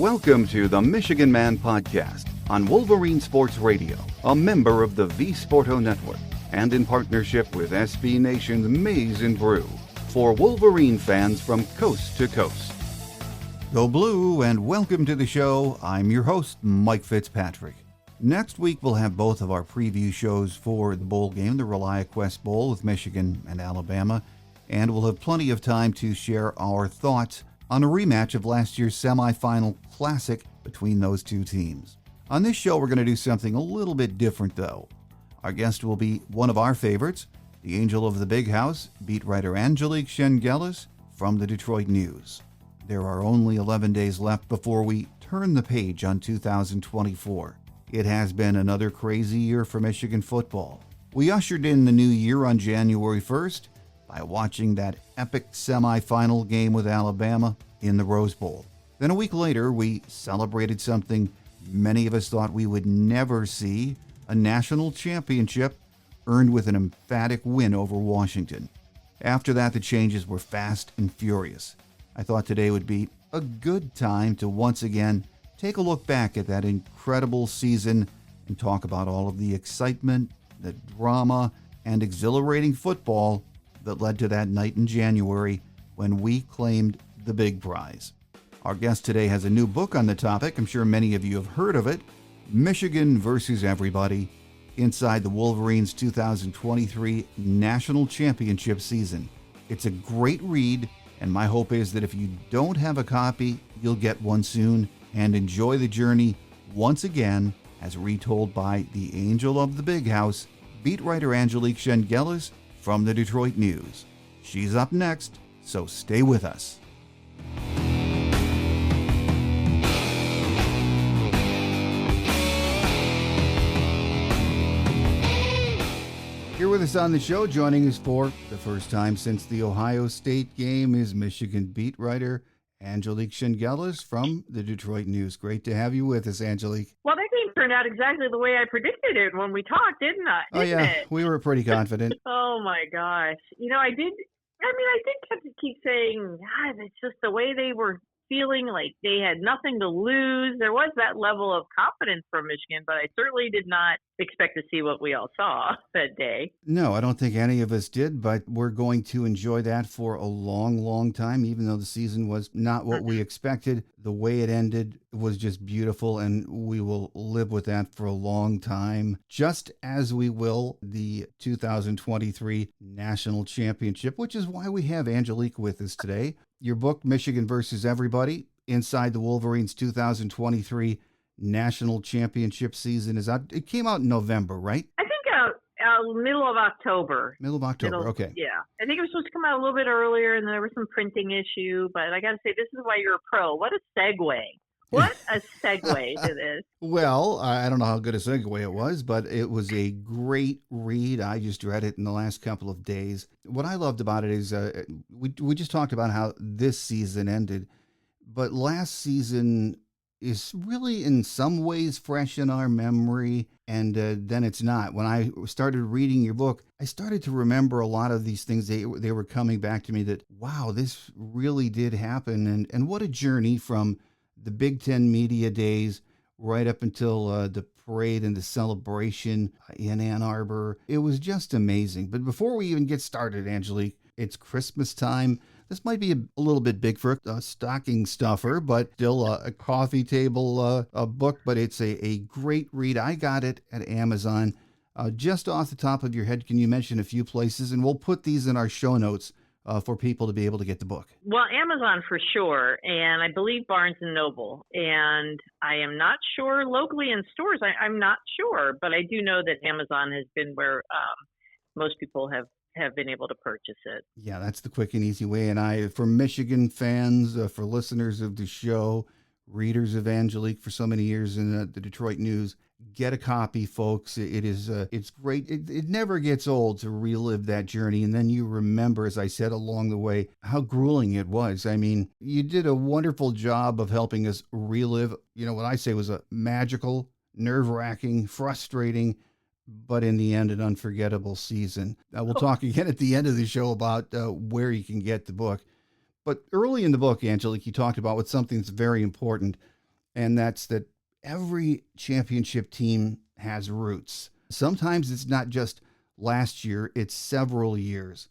Welcome to the Michigan Man Podcast on Wolverine Sports Radio, a member of the V-Sporto Network, and in partnership with SB Nation's Maize and Brew, for Wolverine fans from coast to coast. Go Blue, and welcome to the show. I'm your host, Mike Fitzpatrick. Next week, we'll have both of our preview shows for the bowl game, the ReliaQuest Bowl with Michigan and Alabama, and we'll have plenty of time to share our thoughts on a rematch of last year's semifinal classic between those two teams. On this show, we're going to do something a little bit different, though. Our guest will be one of our favorites, the angel of the big house, beat writer Angelique Chengelis from the Detroit News. There are only 11 days left before we turn the page on 2024. It has been another crazy year for Michigan football. We ushered in the new year on January 1st by watching that epic semifinal game with Alabama in the Rose Bowl. Then a week later, we celebrated something many of us thought we would never see, a national championship earned with an emphatic win over Washington. After that, the changes were fast and furious. I thought today would be a good time to once again take a look back at that incredible season and talk about all of the excitement, the drama, and exhilarating football that led to that night in January when we claimed the big prize. Our guest today has a new book on the topic. I'm sure many of you have heard of it, Michigan versus Everybody, inside the Wolverines' 2023 National Championship season. It's a great read, and my hope is that if you don't have a copy, you'll get one soon and enjoy the journey once again as retold by the angel of the big house, beat writer Angelique Chengelis from the Detroit News. She's up next, so stay with us. Here with us on the show, joining us for the first time since the Ohio State game, is Michigan beat writer Angelique Chengelis from the Detroit News. Great to have you with us, Angelique. Well, that game turned out exactly the way I predicted it when we talked, didn't I? We were pretty confident. Oh, my gosh. I did have to keep saying, God, it's just the way they were feeling like they had nothing to lose. There was that level of confidence from Michigan, but I certainly did not expect to see what we all saw that day. No, I don't think any of us did, but we're going to enjoy that for a long, long time, even though the season was not what we expected. The way it ended was just beautiful, and we will live with that for a long time, just as we will the 2023 National Championship, which is why we have Angelique with us today. Your book, Michigan versus Everybody, inside the Wolverines' 2023 National Championship season is out. It came out in November, right? I think middle of October. Okay. Yeah. I think it was supposed to come out a little bit earlier, and there was some printing issue, but I got to say, this is why you're a pro. What a segue. What a segue to this. Well, I don't know how good a segue it was, but it was a great read. I just read it in the last couple of days. What I loved about it is we just talked about how this season ended, but last season is really in some ways fresh in our memory, and then it's not. When I started reading your book, I started to remember a lot of these things. They were coming back to me that, wow, this really did happen, and what a journey from the Big Ten media days right up until the parade and the celebration in Ann Arbor. It was just amazing. But before we even get started, Angelique, it's Christmas time. This might be a little bit big for a stocking stuffer, but still a coffee table a book. But it's a great read. I got it at Amazon. Just off the top of your head, can you mention a few places? And we'll put these in our show notes for people to be able to get the book. Well, Amazon for sure, and I believe Barnes & Noble. And I am not sure locally in stores. I'm not sure, but I do know that Amazon has been where most people have been able to purchase it. Yeah, that's the quick and easy way. And for Michigan fans, for listeners of the show, readers of Angelique for so many years in the Detroit News, get a copy, folks. It's great. It never gets old to relive that journey. And then you remember, as I said along the way, how grueling it was. I mean, you did a wonderful job of helping us relive, what I say was a magical, nerve-wracking, frustrating, but in the end, an unforgettable season. We'll talk again at the end of the show about where you can get the book. But early in the book, Angelique, you talked about something that's very important. and that's that every championship team has roots. Sometimes it's not just last year, it's several years.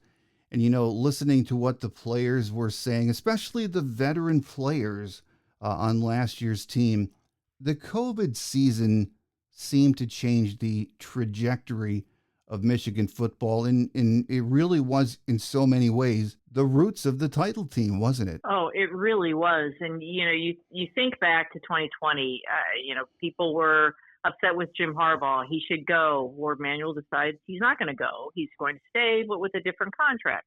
And, listening to what the players were saying, especially the veteran players on last year's team, the COVID season seemed to change the trajectory of Michigan football. And it really was, in so many ways, the roots of the title team, wasn't it? Oh, it really was. And, you think back to 2020, people were upset with Jim Harbaugh. He should go. Ward Manuel decides he's not going to go. He's going to stay, but with a different contract.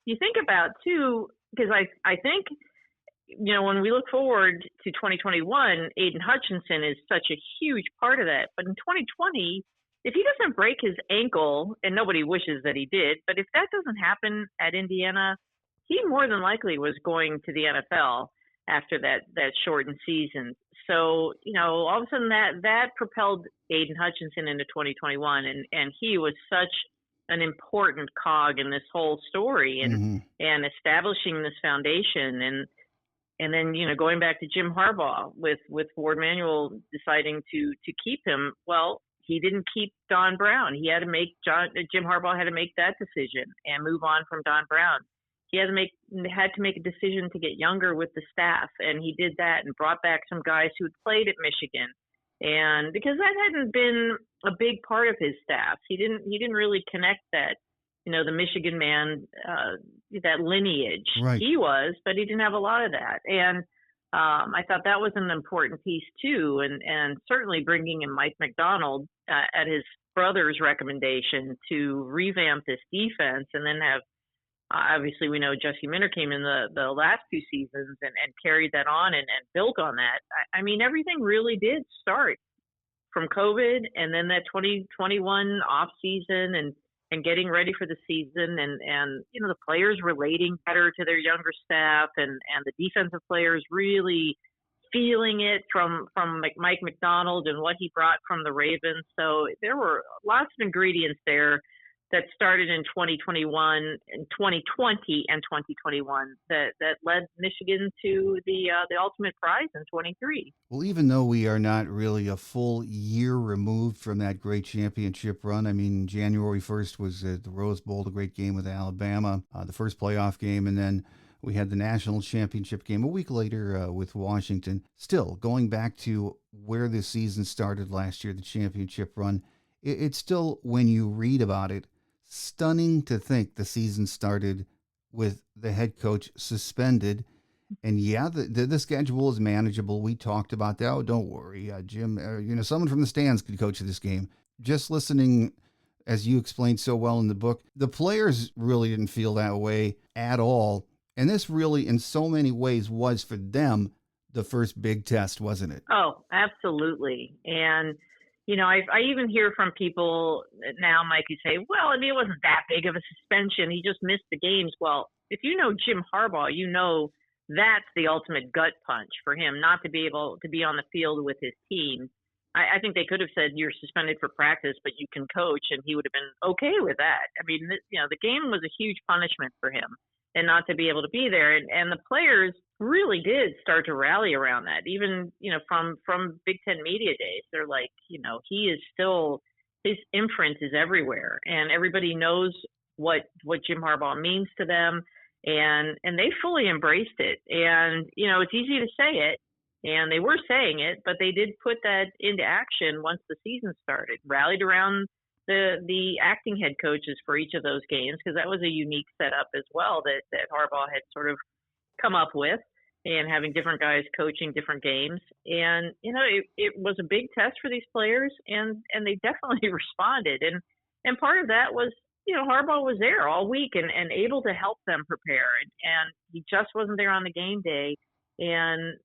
You think about, too, because I think, when we look forward to 2021, Aiden Hutchinson is such a huge part of that. But in 2020, if he doesn't break his ankle, and nobody wishes that he did, but if that doesn't happen at Indiana, he more than likely was going to the NFL after that shortened season. So, all of a sudden that propelled Aiden Hutchinson into 2021, and he was such an important cog in this whole story and establishing this foundation. And then, going back to Jim Harbaugh with Ward Manuel deciding to keep him, well, he didn't keep Don Brown. He had to Jim Harbaugh had to make that decision and move on from Don Brown. He had to make a decision to get younger with the staff, and he did that and brought back some guys who had played at Michigan. And because that hadn't been a big part of his staff, he didn't really connect that, the Michigan man, that lineage. Right. He was, but he didn't have a lot of that. And I thought that was an important piece too, and certainly bringing in Mike McDonald at his brother's recommendation to revamp this defense, and then have obviously we know Jesse Minter came in the last two seasons and carried that on and built on that. I mean, everything really did start from COVID, and then that 2021 off season and getting ready for the season, and the players relating better to their younger staff, and the defensive players really feeling it from Mike McDonald and what he brought from the Ravens. So there were lots of ingredients there that started in 2021 and 2020 and 2021 that led Michigan to the ultimate prize in 23. Well, even though we are not really a full year removed from that great championship run, I mean, January 1st was the Rose Bowl, the great game with Alabama, the first playoff game, and then we had the national championship game a week later with Washington. Still, going back to where the season started last year, the championship run, it's still, when you read about it, stunning to think the season started with the head coach suspended. And yeah, the schedule is manageable. We talked about that. Oh, don't worry, Jim. Someone from the stands could coach this game. Just listening, as you explained so well in the book, the players really didn't feel that way at all. And this really, in so many ways, was for them the first big test, wasn't it? Oh, absolutely. And I even hear from people now, Mike, who say, well, I mean, it wasn't that big of a suspension. He just missed the games. Well, if you know Jim Harbaugh, that's the ultimate gut punch for him, not to be able to be on the field with his team. I think they could have said you're suspended for practice, but you can coach, and he would have been okay with that. I mean, the game was a huge punishment for him, and not to be able to be there. And the players really did start to rally around that. Even, from Big Ten media days, they're like, he is still, his imprint is everywhere, and everybody knows what Jim Harbaugh means to them. And they fully embraced it. And, it's easy to say it, and they were saying it, but they did put that into action once the season started, rallied around the acting head coaches for each of those games, because that was a unique setup as well that Harbaugh had sort of come up with, and having different guys coaching different games. And, it was a big test for these players, and they definitely responded. And part of that was, Harbaugh was there all week and able to help them prepare. And he just wasn't there on the game day. And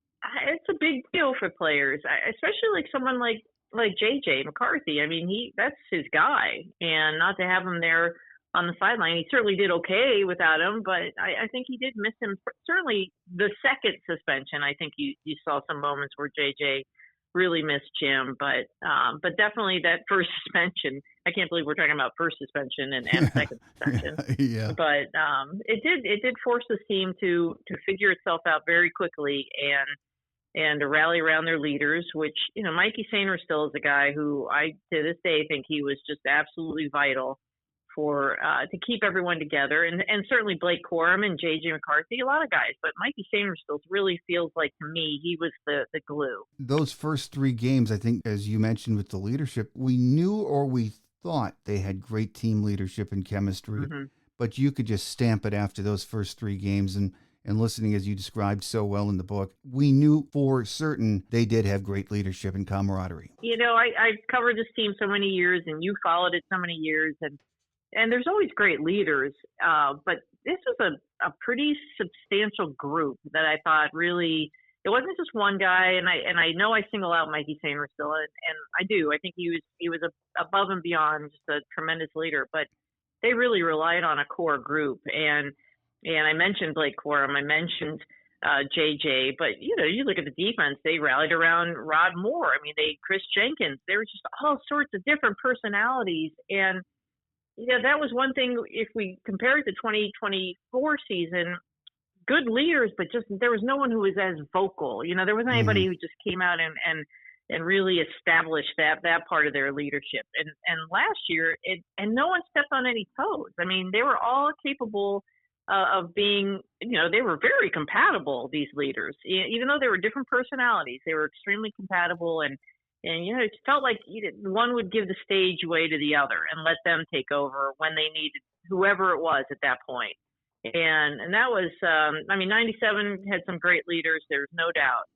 it's a big deal for players, especially like someone like JJ McCarthy. I mean, that's his guy, and not to have him there on the sideline. He certainly did okay without him, but I think he did miss him. Certainly the second suspension, I think you saw some moments where JJ really missed Jim, but definitely that first suspension. I can't believe we're talking about first suspension and second suspension. Yeah. But it did force the team to figure itself out very quickly, and to rally around their leaders, which, Mikey Sainristil is a guy who I, to this day, think he was just absolutely vital for to keep everyone together. And certainly Blake Corum and J.J. McCarthy, a lot of guys. But Mikey Sainristil really feels like, to me, he was the glue. Those first 3 games, I think, as you mentioned with the leadership, we knew or we thought they had great team leadership and chemistry. Mm-hmm. But you could just stamp it after those first 3 games. And listening, as you described so well in the book, we knew for certain they did have great leadership and camaraderie. I've covered this team so many years, and you followed it so many years, and there's always great leaders, but this was a pretty substantial group that I thought really, it wasn't just one guy, and I know I single out Mikey Sainristil, and I do. I think he was above and beyond just a tremendous leader, but they really relied on a core group, and I mentioned Blake Corum, I mentioned JJ, but you look at the defense, they rallied around Rod Moore. I mean, Chris Jenkins, there were just all sorts of different personalities, and that was one thing. If we compare it to 2024 season, good leaders, but just there was no one who was as vocal. There wasn't anybody who just came out and really established that part of their leadership. And last year, and no one stepped on any toes. I mean, they were all capable of being, they were very compatible, these leaders. Even though they were different personalities, they were extremely compatible, and it felt like one would give the stage away to the other and let them take over when they needed whoever it was at that point. And that was, 97 had some great leaders, there's no doubt.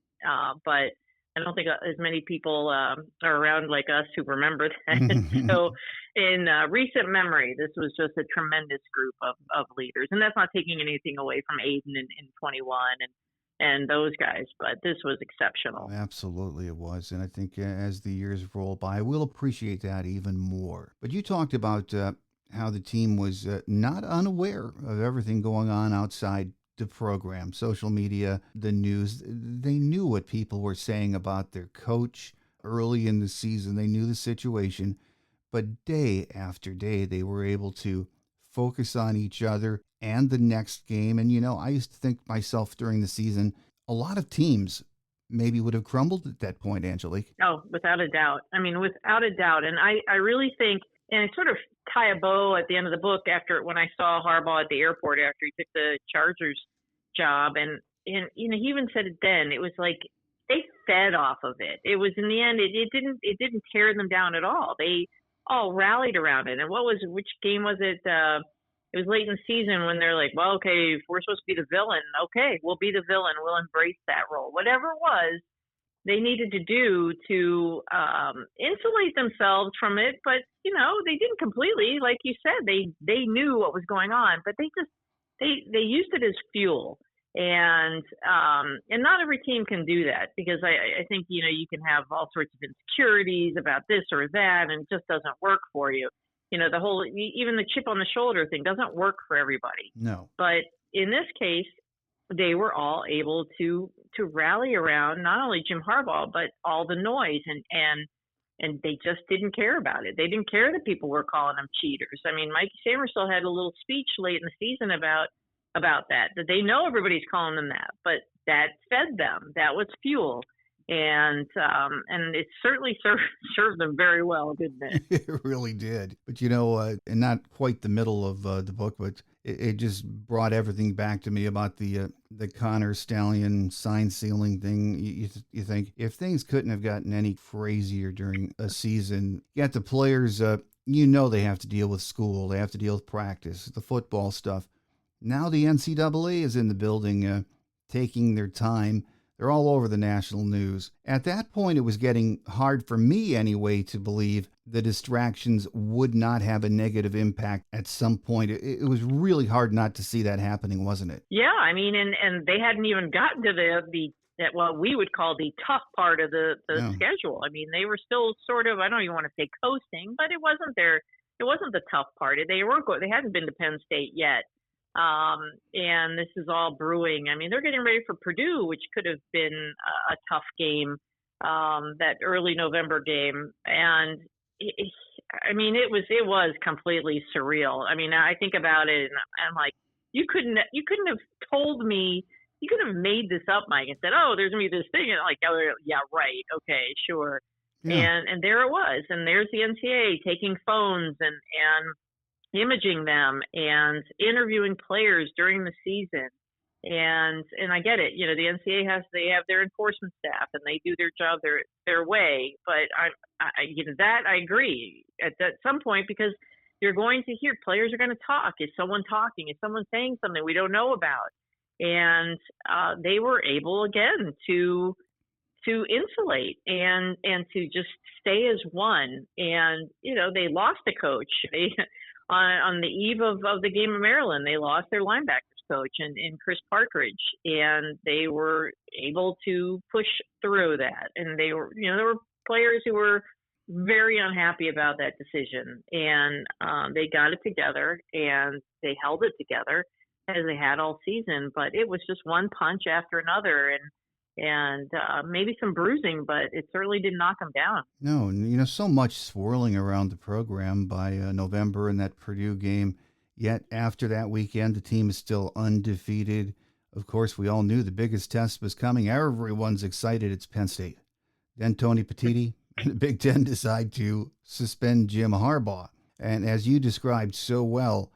But I don't think as many people are around like us who remember that. So in recent memory, this was just a tremendous group of leaders. And that's not taking anything away from Aiden in 21 and those guys, but this was exceptional. Absolutely it was. And I think as the years roll by, we'll appreciate that even more. But you talked about how the team was not unaware of everything going on outside the program, social media, the news. They knew what people were saying about their coach early in the season. They knew the situation, but day after day, they were able to focus on each other and the next game. And, I used to think myself during the season, a lot of teams maybe would have crumbled at that point, Angelique. Oh, without a doubt. Without a doubt. And I really think, and I sort of tie a bow at the end of the book when I saw Harbaugh at the airport after he took the Chargers job. And he even said it then, it was like they fed off of it. It was, in the end, it didn't tear them down at all. They all rallied around it. And which game was it? It was late in the season when they're like, well, okay, if we're supposed to be the villain, okay, we'll be the villain. We'll embrace that role. Whatever it was they needed to do to insulate themselves from it. But, they didn't completely, like you said, they knew what was going on, but they used it as fuel. And not every team can do that, because I think, you can have all sorts of insecurities about this or that, and it just doesn't work for you. The whole, even the chip on the shoulder thing doesn't work for everybody. No. But in this case, they were all able to rally around not only Jim Harbaugh, but all the noise, and they just didn't care about it. They didn't care that people were calling them cheaters. Mikey Sainristil had a little speech late in the season about that they know everybody's calling them that, but that fed them. That was fuel. And it certainly served them very well, didn't it? It really did. But, and not quite the middle of the book, but it just brought everything back to me about the Connor Stallion sign sealing thing. You think if things couldn't have gotten any crazier during a season, you got the players, they have to deal with school, they have to deal with practice, the football stuff. Now the NCAA is in the building, taking their time. They're all over the national news. At that point, it was getting hard for me anyway to believe the distractions would not have a negative impact at some point. It was really hard not to see that happening, wasn't it? Yeah, and they hadn't even gotten to the what we would call the tough part of the schedule. They were still sort of, I don't even want to say coasting, but it wasn't the tough part. They hadn't been to Penn State yet. And this is all brewing. They're getting ready for Purdue, which could have been a tough game, that early November game. And it was completely surreal. I think about it and I'm like, you couldn't have told me you could have made this up, Mike, and said, "Oh, there's gonna be this thing," and like, "Oh, yeah, right, okay, sure." Yeah. And there it was, and there's the NCAA taking phones and imaging them and interviewing players during the season. And I get it, you know, the NCAA they have their enforcement staff and they do their job their way. But I agree at some point, because you're going to hear players are going to talk. Is someone talking? Is someone saying something we don't know about? And they were able again to insulate and to just stay as one. And you know, they lost a coach. On the eve of the game of Maryland, they lost their linebackers coach in Chris Partridge, and they were able to push through that. And they were, you know, there were players who were very unhappy about that decision, and they got it together and they held it together as they had all season. But it was just one punch after another, and maybe some bruising, but it certainly didn't knock them down. No, you know, so much swirling around the program by November in that Purdue game. Yet after that weekend, the team is still undefeated. Of course, we all knew the biggest test was coming. Everyone's excited. It's Penn State. Then Tony Petitti and the Big Ten decide to suspend Jim Harbaugh. And as you described so well,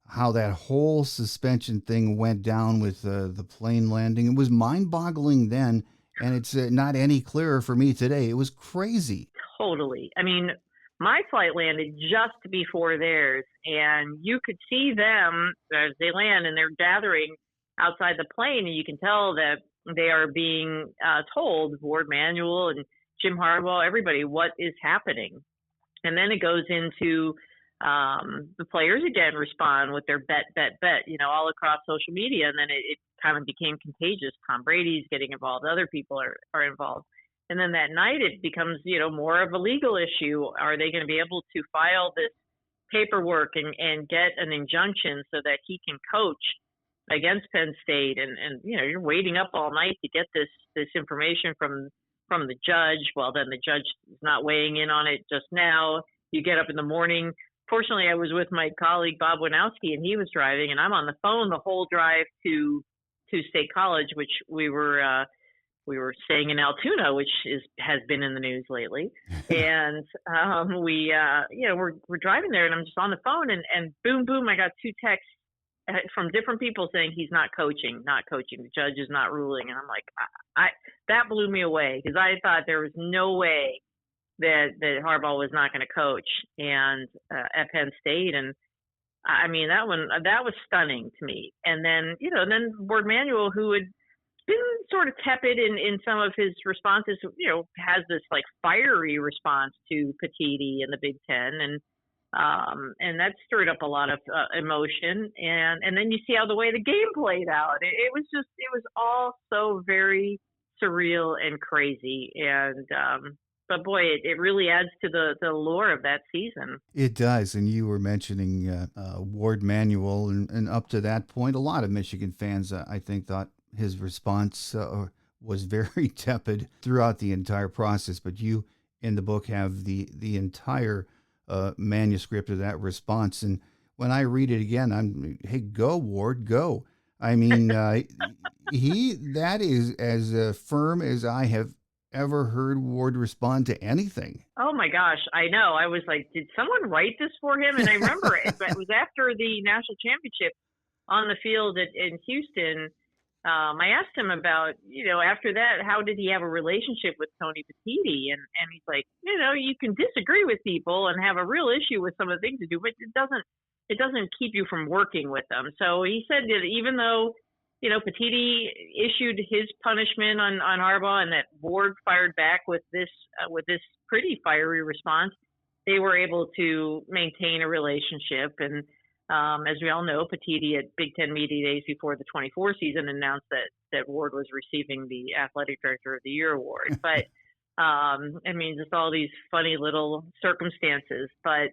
how that whole suspension thing went down with the plane landing. It was mind-boggling then, and it's not any clearer for me today. It was crazy. Totally. I mean, my flight landed just before theirs, and you could see them as they land, and they're gathering outside the plane, and you can tell that they are being told, Ward Manuel and Jim Harbaugh, everybody, what is happening. And then it goes into the players again respond with their bet, you know, all across social media. And then it kind of became contagious. Tom Brady's getting involved. Other people are involved. And then that night it becomes, you know, more of a legal issue. Are they going to be able to file this paperwork and get an injunction so that he can coach against Penn State? And you know, you're waiting up all night to get this information from the judge. Well, then the judge is not weighing in on it just now. You get up in the morning. Fortunately, I was with my colleague Bob Winowski, and he was driving, and I'm on the phone the whole drive to State College, which we were staying in Altoona, which has been in the news lately. And we're driving there, and I'm just on the phone, and boom, I got 2 texts from different people saying he's not coaching. The judge is not ruling, and I'm like, that blew me away, because I thought there was no way that Harbaugh was not going to coach and at Penn State. And I mean, that was stunning to me. And then, you know, then Ward Manuel, who had been sort of tepid in some of his responses, you know, has this like fiery response to Petitti and the Big Ten. And that stirred up a lot of emotion. And then you see how the way the game played out. It was all so very surreal and crazy. And, but boy, it really adds to the allure of that season. It does. And you were mentioning Ward Manuel, and up to that point, a lot of Michigan fans, I think, thought his response was very tepid throughout the entire process. But you, in the book, have the entire manuscript of that response. And when I read it again, hey, go, Ward, go. I mean, that is as firm as I have ever heard Ward respond to anything. Oh my gosh, I know. I was like, did someone write this for him? And I remember it was after the national championship on the field in Houston. I asked him about, you know, after that, how did he have a relationship with Tony Petitti? And he's like, you know, you can disagree with people and have a real issue with some of the things to do, but it doesn't keep you from working with them. So he said that even though, you know, Petitti issued his punishment on Harbaugh, and that Ward fired back with this pretty fiery response, they were able to maintain a relationship. And as we all know, Petitti at Big Ten Media Days before the 24 season announced that Ward was receiving the Athletic Director of the Year award. But I mean, just all these funny little circumstances. But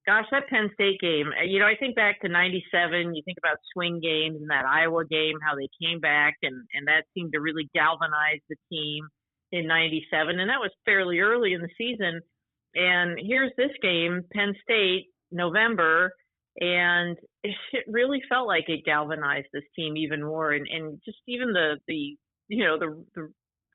gosh, that Penn State game, you know, I think back to 97, you think about swing games and that Iowa game, how they came back, and that seemed to really galvanize the team in 97. And that was fairly early in the season. And here's this game, Penn State, November, And it really felt like it galvanized this team even more. And just even the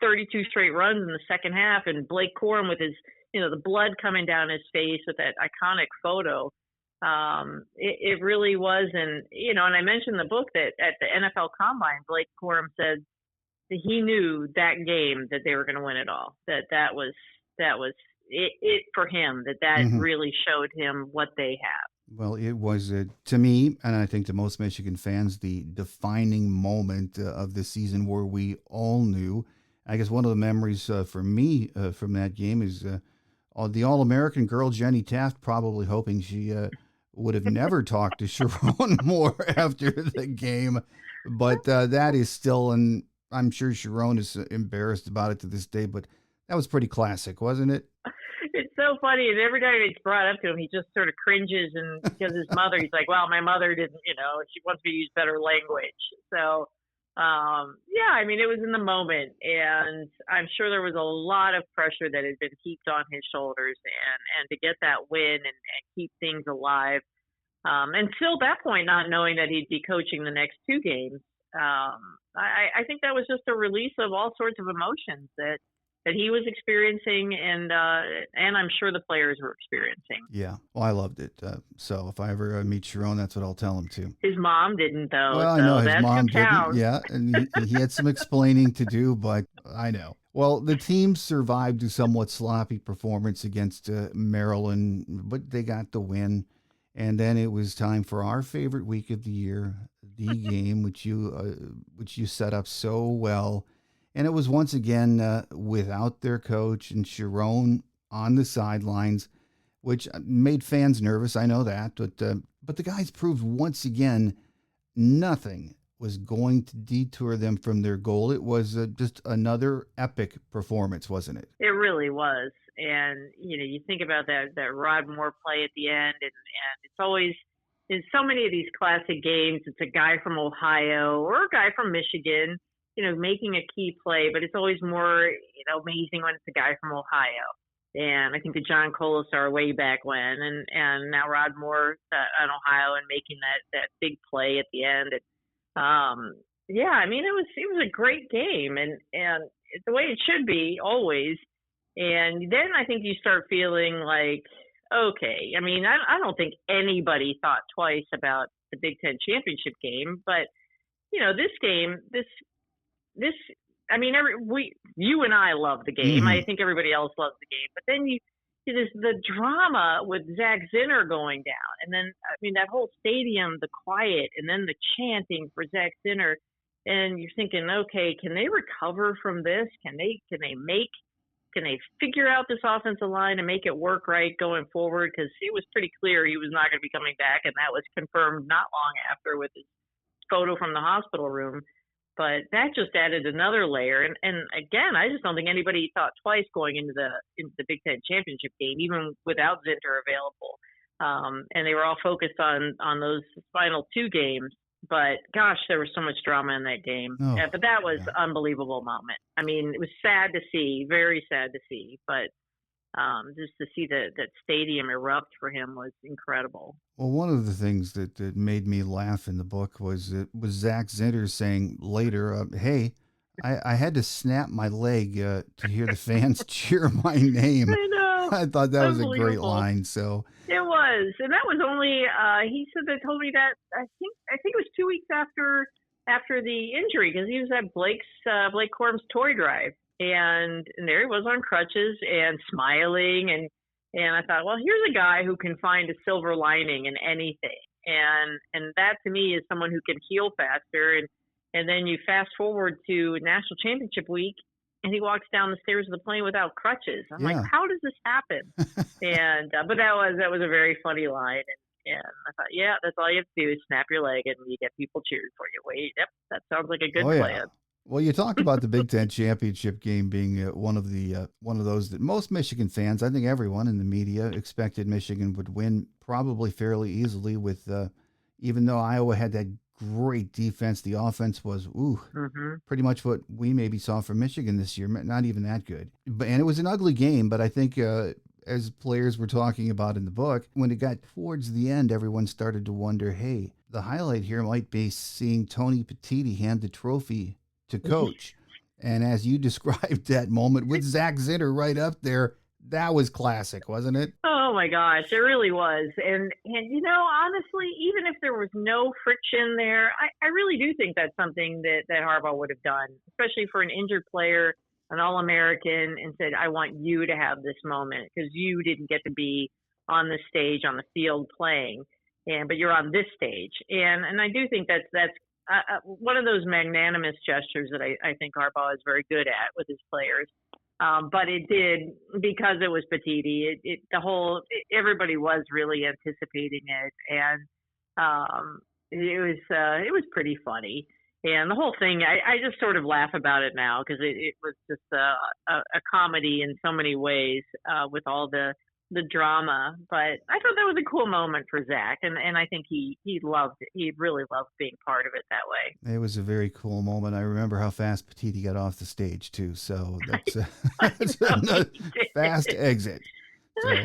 32 straight runs in the second half, and Blake Corum with his, the blood coming down his face with that iconic photo. It really was. And I mentioned in the book that at the NFL Combine, Blake Corum said that he knew that game that they were going to win it all. That was it for him. That really showed him what they have. Well, it was, to me, and I think to most Michigan fans, the defining moment of the season where we all knew. I guess one of the memories for me from that game is the All-American girl, Jenny Taft, probably hoping she would have never talked to Sharon more after the game. But that is still, and I'm sure Sharon is embarrassed about it to this day, but that was pretty classic, wasn't it? It's so funny, and every time it's brought up to him, he just sort of cringes, and because his mother, he's like, well, my mother didn't, she wants me to use better language. So, it was in the moment, and I'm sure there was a lot of pressure that had been heaped on his shoulders, and to get that win and keep things alive. Until that point, not knowing that he'd be coaching the next two games, I think that was just a release of all sorts of emotions that he was experiencing, and I'm sure the players were experiencing. Yeah, well, I loved it. So if I ever meet Sharon, that's what I'll tell him too. His mom didn't, though. Well, I know his mom didn't. Yeah, and he had some explaining to do, but I know. Well, the team survived a somewhat sloppy performance against Maryland, but they got the win. And then it was time for our favorite week of the year, the game, which you set up so well. And it was once again without their coach and Sharon on the sidelines, which made fans nervous. I know that, but the guys proved once again nothing was going to detour them from their goal. It was just another epic performance, wasn't it? It really was. And you think about that Rod Moore play at the end, and it's always in so many of these classic games, it's a guy from Ohio or a guy from Michigan, making a key play, but it's always more, amazing when it's a guy from Ohio. And I think of John Colasar way back when, and now Rod Moore on Ohio and making that big play at the end. And, it was a great game, and it's the way it should be always. And then I think you start feeling like, okay, I don't think anybody thought twice about the Big Ten championship game, but this game, you and I love the game. I think everybody else loves the game. But then there's the drama with Zach Zinner going down. And then, that whole stadium, the quiet, and then the chanting for Zach Zinner. And you're thinking, okay, can they recover from this? Can they figure out this offensive line and make it work right going forward? Because it was pretty clear he was not going to be coming back. And that was confirmed not long after with his photo from the hospital room. But that just added another layer. And again, I just don't think anybody thought twice going into the Big Ten championship game, even without Zinter available. And they were all focused on those final two games. But gosh, there was so much drama in that game. Oh, but that was an unbelievable moment. It was sad to see, very sad to see. But just to see that stadium erupt for him was incredible. Well, one of the things that made me laugh in the book was Zach Zinter saying later, hey, I had to snap my leg to hear the fans cheer my name. I know. I thought that was a great line. So it was, and that was only he said they told me that I think it was 2 weeks after the injury, because he was at Blake Corum's toy drive. And there he was on crutches and smiling. And I thought, well, here's a guy who can find a silver lining in anything. And that to me is someone who can heal faster. And then you fast forward to national championship week, and he walks down the stairs of the plane without crutches. I'm like, how does this happen? But that was a very funny line. And I thought, yeah, that's all you have to do is snap your leg and you get people cheering for you. Wait, yep, that sounds like a good plan. Well, you talked about the Big Ten championship game being one of those that most Michigan fans, I think everyone in the media, expected Michigan would win probably fairly easily. With even though Iowa had that great defense, the offense was pretty much what we maybe saw from Michigan this year. Not even that good, and it was an ugly game. But I think as players were talking about in the book, when it got towards the end, everyone started to wonder, hey, the highlight here might be seeing Tony Petitti hand the trophy to coach. And as you described that moment with Zach Zinner right up there, that was classic, wasn't it? Oh my gosh, it really was. And honestly, even if there was no friction there, I really do think that's something that Harbaugh would have done, especially for an injured player, an All-American, and said, I want you to have this moment because you didn't get to be on the stage, on the field playing, but you're on this stage. And I do think that's one of those magnanimous gestures that I think Harbaugh is very good at with his players. But it did, because it was Petitti, everybody was really anticipating it, and it was pretty funny. And the whole thing, I just sort of laugh about it now because it was just a comedy in so many ways with all the drama. But I thought that was a cool moment for Zach, and I think he really loved being part of it that way. It was a very cool moment. I remember how fast Petitti got off the stage too. So that's another fast exit. So,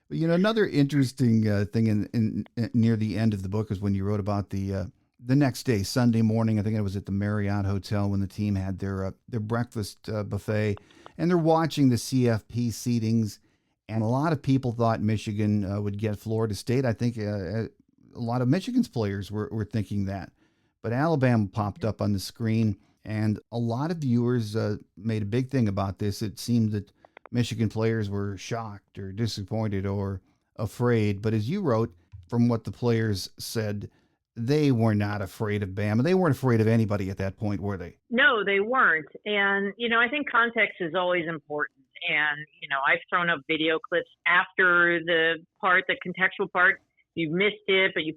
another interesting thing in near the end of the book is when you wrote about the next day, Sunday morning. I think it was at the Marriott Hotel when the team had their breakfast buffet, and they're watching the CFP seedings. And a lot of people thought Michigan would get Florida State. I think a lot of Michigan's players were thinking that. But Alabama popped up on the screen, and a lot of viewers made a big thing about this. It seemed that Michigan players were shocked or disappointed or afraid. But as you wrote, from what the players said, they were not afraid of Bama. They weren't afraid of anybody at that point, were they? No, they weren't. And, I think context is always important. And, I've thrown up video clips after the contextual part. You missed it, but you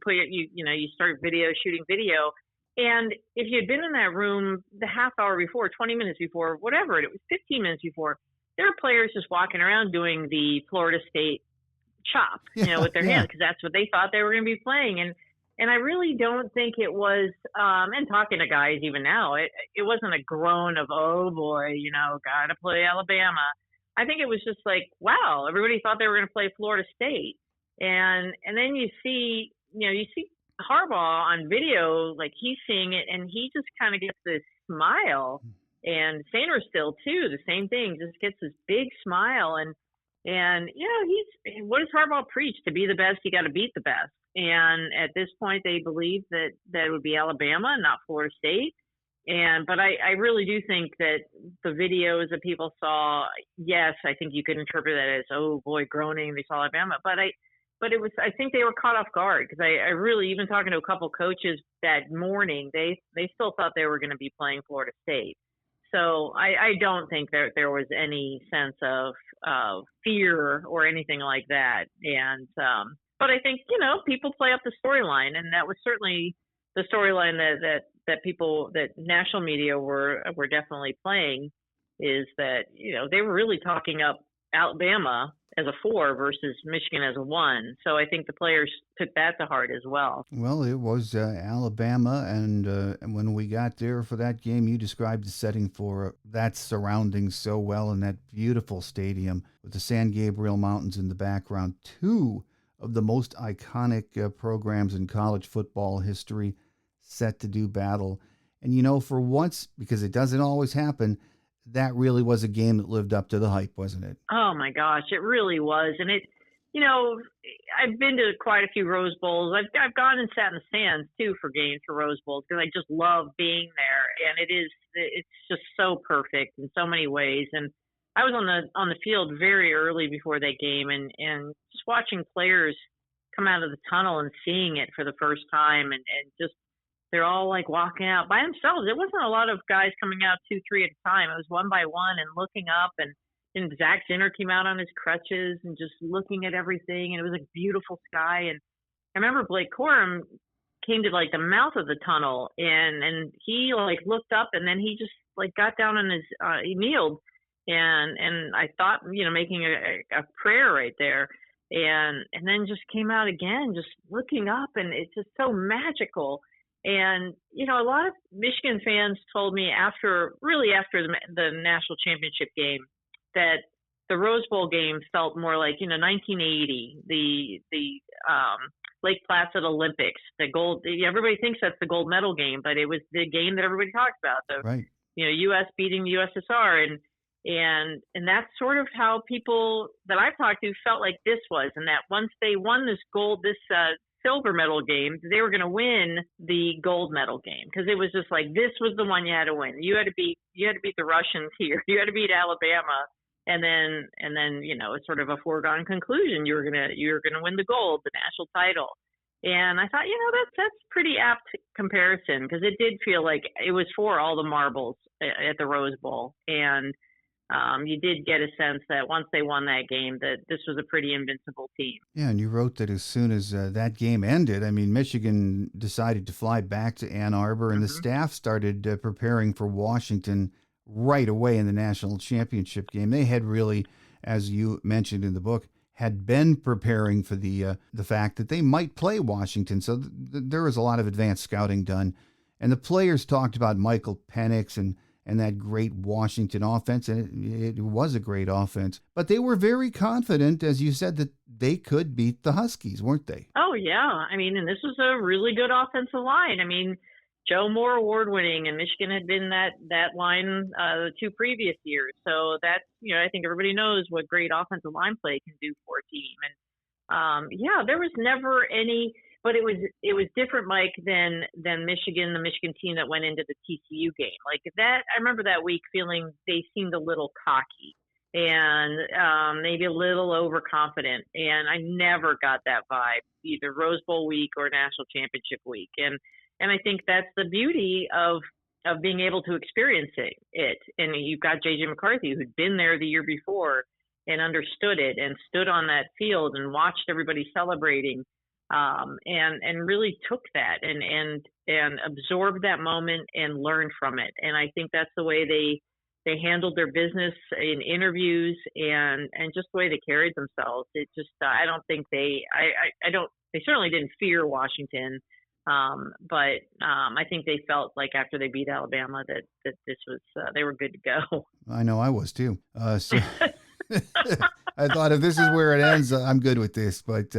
start shooting video. And if you had been in that room the half hour before, 20 minutes before, whatever, it was 15 minutes before, there are players just walking around doing the Florida State chop, with their hands, because that's what they thought they were going to be playing. And I really don't think it was, and talking to guys even now, it wasn't a groan of, oh boy, gotta play Alabama. I think it was just like, wow, everybody thought they were going to play Florida State. And then you see Harbaugh on video, like he's seeing it, and he just kind of gets this smile. And Sanders still too, the same thing, just gets this big smile. And what does Harbaugh preach? To be the best, you got to beat the best. And at this point, they believe that it would be Alabama, not Florida State. But I really do think that the videos that people saw, yes, I think you could interpret that as, oh boy, groaning, they saw Alabama. But I think they were caught off guard, because I really, even talking to a couple coaches that morning, they still thought they were going to be playing Florida State. So I don't think there was any sense of fear or anything like that. And but I think people play up the storyline, and that was certainly the storyline that national media were definitely playing, is that they were really talking up Alabama as a 4 versus Michigan as a 1. So I think the players took that to heart as well. Well, it was Alabama, and when we got there for that game, you described the setting for that surrounding so well in that beautiful stadium with the San Gabriel Mountains in the background. 2 of the most iconic programs in college football history set to do battle. And for once, because it doesn't always happen, that really was a game that lived up to the hype, wasn't it? Oh my gosh, it really was. And I've been to quite a few Rose Bowls. I've gone and sat in the stands too for games for Rose Bowls, because I just love being there. And it's just so perfect in so many ways. And I was on the field very early before that game, and just watching players come out of the tunnel and seeing it for the first time, and just they're all like walking out by themselves. It wasn't a lot of guys coming out 2, 3 at a time. It was one by one and looking up, and Zach Zinner came out on his crutches and just looking at everything. And it was a beautiful sky. And I remember Blake Corum came to like the mouth of the tunnel, and he like looked up, and then he just like got down on his, he kneeled, and I thought, making a prayer right there. And then just came out again, just looking up, and it's just so magical. And, a lot of Michigan fans told me after the national championship game that the Rose Bowl game felt more like 1980, the Lake Placid Olympics, the gold. Everybody thinks that's the gold medal game, but it was the game that everybody talks about. The Right. U.S. beating the USSR, and that's sort of how people that I've talked to felt like this was, and that once they won this silver medal game, they were going to win the gold medal game, because it was just like this was the one you had to win. You had to beat the Russians here. You had to beat Alabama, and then it's sort of a foregone conclusion. You were gonna win the gold, the national title. And I thought, that's pretty apt comparison, because it did feel like it was for all the marbles at the Rose Bowl, and you did get a sense that once they won that game, that this was a pretty invincible team. Yeah, and you wrote that as soon as that game ended, I mean, Michigan decided to fly back to Ann Arbor, and the staff started preparing for Washington right away in the national championship game. They had really, as you mentioned in the book, had been preparing for the fact that they might play Washington. So there was a lot of advanced scouting done. And the players talked about Michael Penix and that great Washington offense, and it was a great offense. But they were very confident, as you said, that they could beat the Huskies, weren't they? Oh, yeah. I mean, and this was a really good offensive line. I mean, Joe Moore award-winning, and Michigan had been that line the two previous years. So that's, I think everybody knows what great offensive line play can do for a team. And, there was never any – but it was different, Mike, than Michigan, the Michigan team that went into the TCU game. Like that, I remember that week feeling they seemed a little cocky and maybe a little overconfident. And I never got that vibe, either Rose Bowl week or national championship week. And I think that's the beauty of being able to experience it. And you've got J.J. McCarthy, who'd been there the year before and understood it and stood on that field and watched everybody celebrating. And really took that and absorbed that moment and learned from it. And I think that's the way they handled their business in interviews and just the way they carried themselves. It just, I don't think they certainly didn't fear Washington. But I think they felt like after they beat Alabama that this was, they were good to go. I know I was too. So I thought if this is where it ends, I'm good with this, but,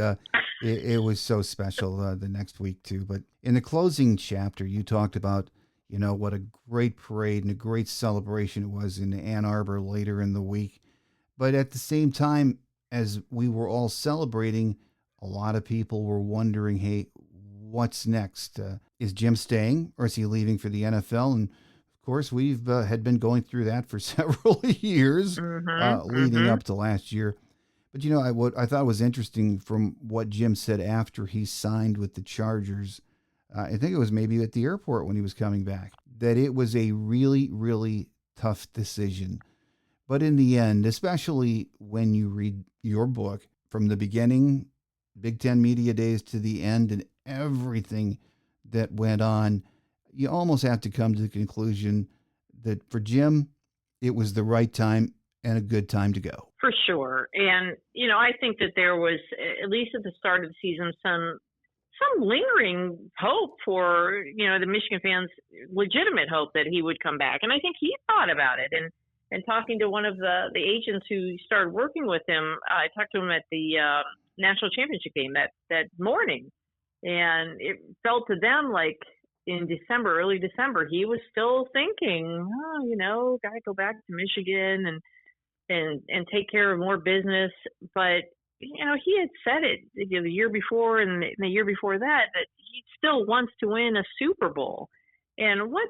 it was so special the next week, too. But in the closing chapter, you talked about, what a great parade and a great celebration it was in Ann Arbor later in the week. But at the same time, as we were all celebrating, a lot of people were wondering, hey, what's next? Is Jim staying or is he leaving for the NFL? And, of course, we've had been going through that for several years leading up to last year. But, what I thought was interesting from what Jim said after he signed with the Chargers, I think it was maybe at the airport when he was coming back, that it was a really, really tough decision. But in the end, especially when you read your book from the beginning, Big Ten Media Days to the end and everything that went on, you almost have to come to the conclusion that for Jim, it was the right time and a good time to go. For sure. And, I think that there was, at least at the start of the season, some lingering hope for, the Michigan fans' legitimate hope that he would come back. And I think he thought about it. And talking to one of the agents who started working with him, I talked to him at the national championship game that morning. And it felt to them like in early December, he was still thinking, got to go back to Michigan and take care of more business. But, he had said it the year before and the year before that he still wants to win a Super Bowl. And what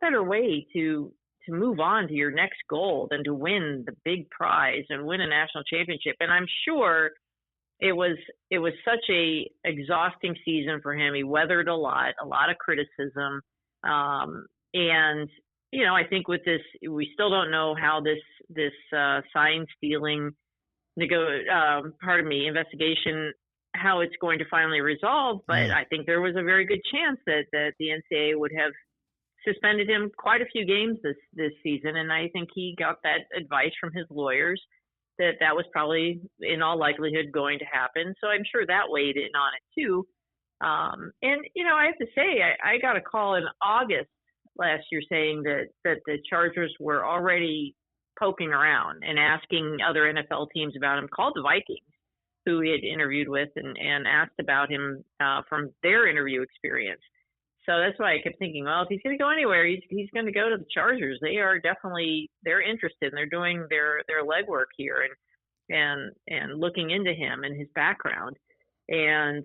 better way to move on to your next goal than to win the big prize and win a national championship? And I'm sure it was such a exhausting season for him. He weathered a lot of criticism. And, I think with this, we still don't know how this sign stealing investigation, how it's going to finally resolve. But I think there was a very good chance that the NCAA would have suspended him quite a few games this season. And I think he got that advice from his lawyers that was probably in all likelihood going to happen. So I'm sure that weighed in on it too. And, I have to say, I got a call in August last year saying that the Chargers were already poking around and asking other NFL teams about him. Called the Vikings, who he had interviewed with, and asked about him from their interview experience. So that's why I kept thinking, well, if he's going to go anywhere, he's going to go to the Chargers. They're interested, and they're doing their legwork here and looking into him and his background. And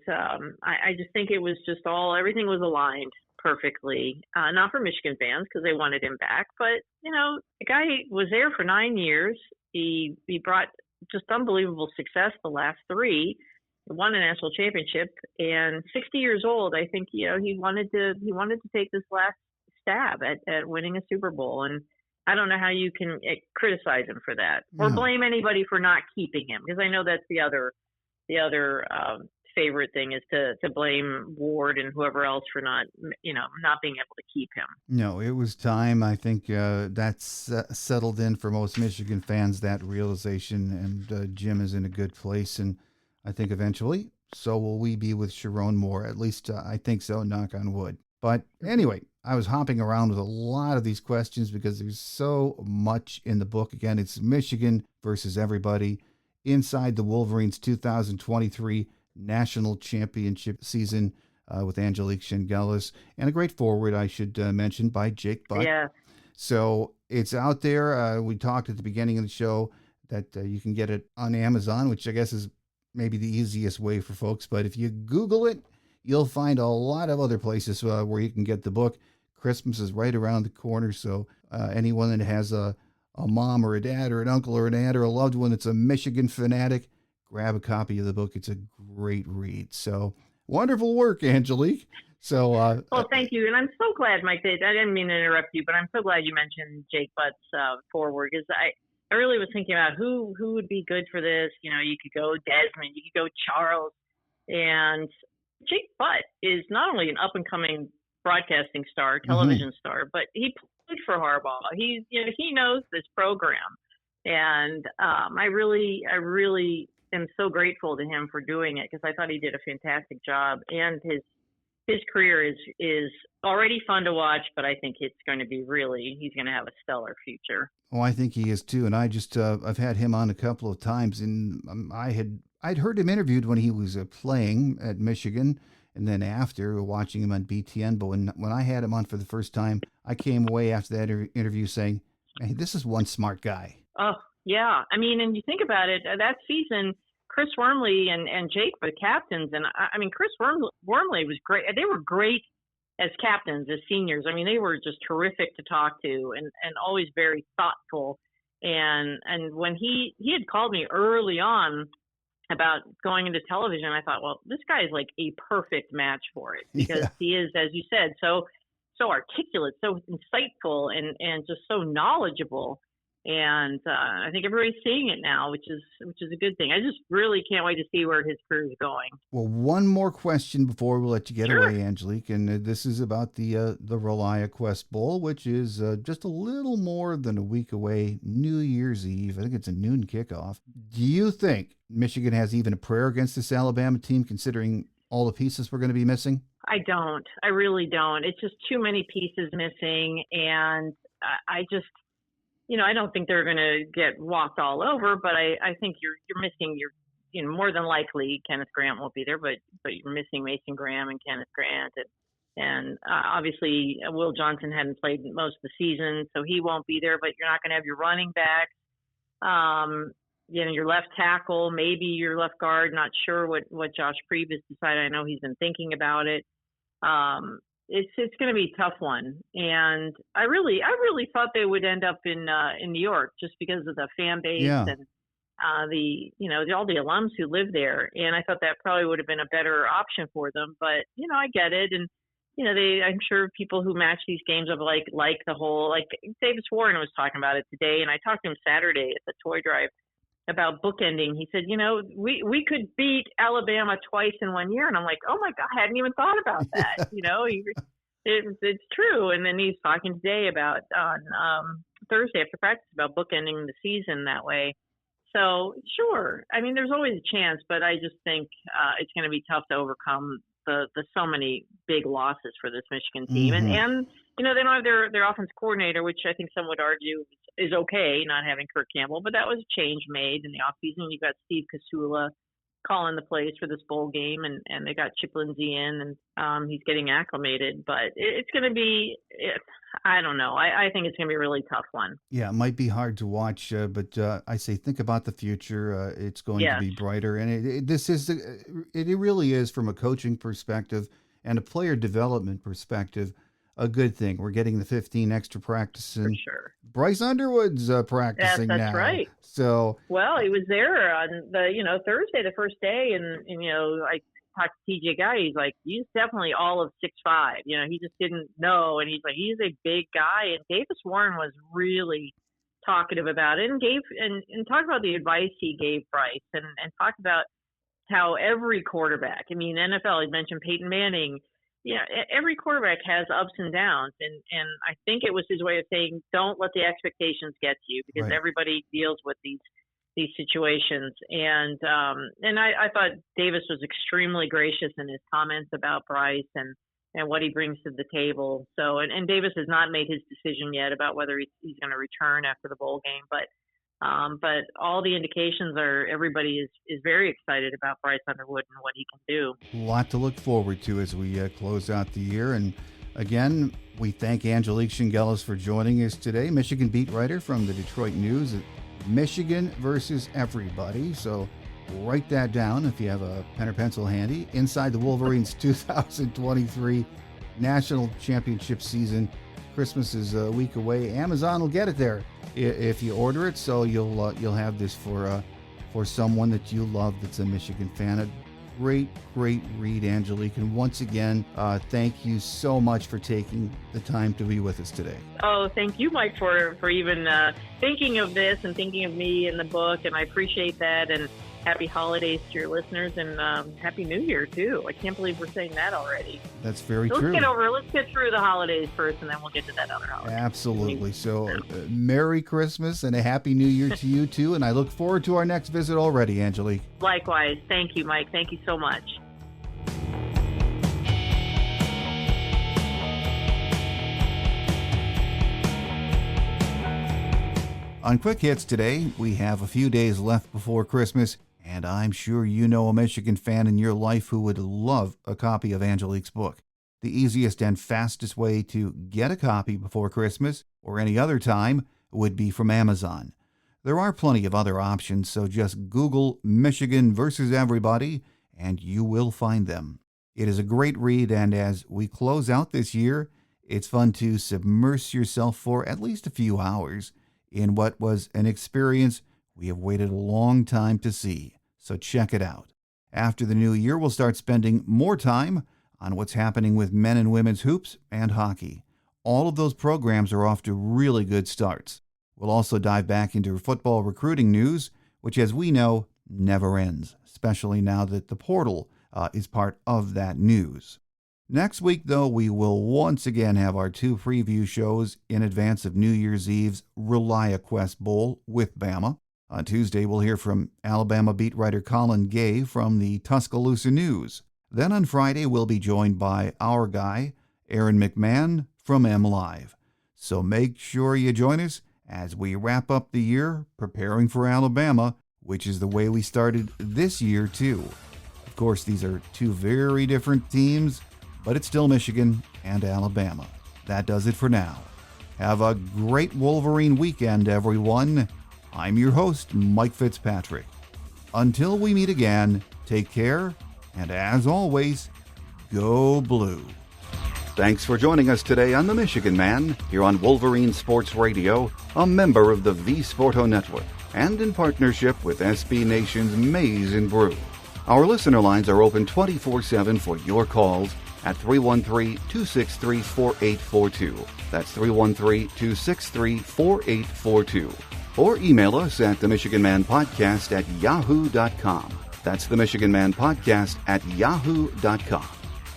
I just think it was just everything was aligned perfectly. Not for Michigan fans because they wanted him back, but the guy was there for 9 years. He brought just unbelievable success the last 3. Won a national championship, and 60 years old. I think he wanted to take this last stab at winning a Super Bowl, and I don't know how you can criticize him for that or blame anybody for not keeping him, because I know that's the other favorite thing is to blame Ward and whoever else for not being able to keep him. No, it was time. I think that's settled in for most Michigan fans, that realization, and Jim is in a good place, and I think eventually so will we be with Sharon Moore. At least I think so, knock on wood. But anyway, I was hopping around with a lot of these questions because there's so much in the book. Again, it's Michigan versus everybody inside the Wolverines 2023 National Championship season with Angelique Chengelis, and a great forward, I should mention, by Jake Butt. Yeah. So it's out there. We talked at the beginning of the show that you can get it on Amazon, which I guess is maybe the easiest way for folks. But if you Google it, you'll find a lot of other places where you can get the book. Christmas is right around the corner, so anyone that has a mom or a dad or an uncle or an aunt or a loved one that's a Michigan fanatic, grab a copy of the book. It's a great read. So wonderful work, Angelique. So, well, thank you. And I'm so glad, Mike, I didn't mean to interrupt you, but I'm so glad you mentioned Jake Butt's forward, because I really was thinking about who would be good for this. You could go Desmond, you could go Charles, and Jake Butt is not only an up-and-coming broadcasting star, television star, but he played for Harbaugh. He knows this program, and I really am so grateful to him for doing it, because I thought he did a fantastic job, and his career is already fun to watch, but I think it's going to be he's going to have a stellar future. Oh, I think he is too. And I just, I've had him on a couple of times, and I'd heard him interviewed when he was playing at Michigan, and then after watching him on BTN. But when I had him on for the first time, I came away after that interview saying, hey, this is one smart guy. Oh, yeah. I mean, and you think about it, that season, Chris Wormley and Jake were the captains. And I mean, Chris Wormley was great. They were great as captains, as seniors. I mean, they were just terrific to talk to and always very thoughtful. And when he had called me early on about going into television, I thought, well, this guy is like a perfect match for it, because he is, as you said, so articulate, so insightful, and just so knowledgeable. And I think everybody's seeing it now, which is a good thing. I just really can't wait to see where his career is going. Well, one more question before we let you get away, Angelique, and this is about the Relia Quest Bowl, which is just a little more than a week away, New Year's Eve. I think it's a noon kickoff. Do you think Michigan has even a prayer against this Alabama team, considering all the pieces we're going to be missing? I don't. I really don't. It's just too many pieces missing, and I just. I don't think they're going to get walked all over, but I think you're missing more than likely Kenneth Grant won't be there, but you're missing Mason Graham and Kenneth Grant, and obviously Will Johnson hadn't played most of the season, so he won't be there. But you're not going to have your running back, your left tackle, maybe your left guard. Not sure what Josh Prieb has decided. I know he's been thinking about it. It's going to be a tough one, and I really thought they would end up in New York, just because of the fan base and all the alums who live there, and I thought that probably would have been a better option for them. But I get it, and I'm sure people who match these games up like the whole, like Davis Warren was talking about it today, and I talked to him Saturday at the Toy Drive about bookending. He said, we could beat Alabama twice in 1 year. And I'm like, oh my God, I hadn't even thought about that. It's true. And then he's talking today about on Thursday after practice about bookending the season that way. So sure. I mean, there's always a chance, but I just think it's going to be tough to overcome the so many big losses for this Michigan team. Mm-hmm. they don't have their offense coordinator, which I think some would argue is okay, not having Kirk Campbell, but that was a change made in the offseason. You've got Steve Kasula calling the plays for this bowl game, and they got Chip Lindsey in, and he's getting acclimated. But it's going to be, I don't know. I think it's going to be a really tough one. Yeah, it might be hard to watch, but I say think about the future. It's going to be brighter, and it really is, from a coaching perspective and a player development perspective, a good thing. We're getting the 15 extra practice, and for sure. Bryce Underwood's practicing now. That's right. So, well, he was there on the Thursday, the first day, and I talked to TJ Guy. He's like, he's definitely all of 6'5". He just didn't know, and he's like, he's a big guy. And Davis Warren was really talkative about it, and talked about the advice he gave Bryce, and talked about how every quarterback. I mean, NFL. He mentioned Peyton Manning. Every quarterback has ups and downs, and I think it was his way of saying, don't let the expectations get to you, because everybody deals with these situations. And I thought Davis was extremely gracious in his comments about Bryce and what he brings to the table. So, and Davis has not made his decision yet about whether he's going to return after the bowl game, but all the indications are everybody is very excited about Bryce Underwood and what he can do. A lot to look forward to as we close out the year. And again, we thank Angelique Chengelis for joining us today, Michigan beat writer from the Detroit News. Michigan versus everybody. So write that down if you have a pen or pencil handy. Inside the Wolverines 2023 National Championship season. Christmas is a week away. Amazon will get it there if you order it, so you'll have this for someone that you love that's a Michigan fan. A great read, Angelique, and once again, thank you so much for taking the time to be with us today. Oh, thank you, Mike, for even thinking of this and thinking of me in the book, and I appreciate that. And happy holidays to your listeners, and Happy New Year, too. I can't believe we're saying that already. That's very true. Let's get through the holidays first, and then we'll get to that other holiday. Absolutely. So, Merry Christmas and a Happy New Year to you, too, and I look forward to our next visit already, Angelique. Likewise. Thank you, Mike. Thank you so much. On Quick Hits today, we have a few days left before Christmas, and I'm sure you know a Michigan fan in your life who would love a copy of Angelique's book. The easiest and fastest way to get a copy before Christmas or any other time would be from Amazon. There are plenty of other options, so just Google Michigan versus Everybody, and you will find them. It is a great read, and as we close out this year, it's fun to submerge yourself for at least a few hours in what was an experience we have waited a long time to see. So check it out. After the new year, we'll start spending more time on what's happening with men and women's hoops and hockey. All of those programs are off to really good starts. We'll also dive back into football recruiting news, which, as we know, never ends, especially now that the portal is part of that news. Next week, though, we will once again have our 2 preview shows in advance of New Year's Eve's ReliaQuest Bowl with Bama. On Tuesday, we'll hear from Alabama beat writer Colin Gay from the Tuscaloosa News. Then on Friday, we'll be joined by our guy, Aaron McMahon from MLive. So make sure you join us as we wrap up the year preparing for Alabama, which is the way we started this year, too. Of course, these are 2 very different teams, but it's still Michigan and Alabama. That does it for now. Have a great Wolverine weekend, everyone. I'm your host, Mike Fitzpatrick. Until we meet again, take care, and as always, go blue. Thanks for joining us today on The Michigan Man, here on Wolverine Sports Radio, a member of the V Sporto Network, and in partnership with SB Nation's Maize and Brew. Our listener lines are open 24/7 for your calls at 313-263-4842. That's 313-263-4842. Or email us at themichiganmanpodcast@yahoo.com. That's themichiganmanpodcast@yahoo.com.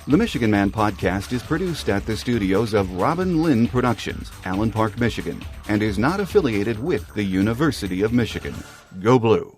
The Michigan Man Podcast is produced at the studios of Robin Lynn Productions, Allen Park, Michigan, and is not affiliated with the University of Michigan. Go Blue!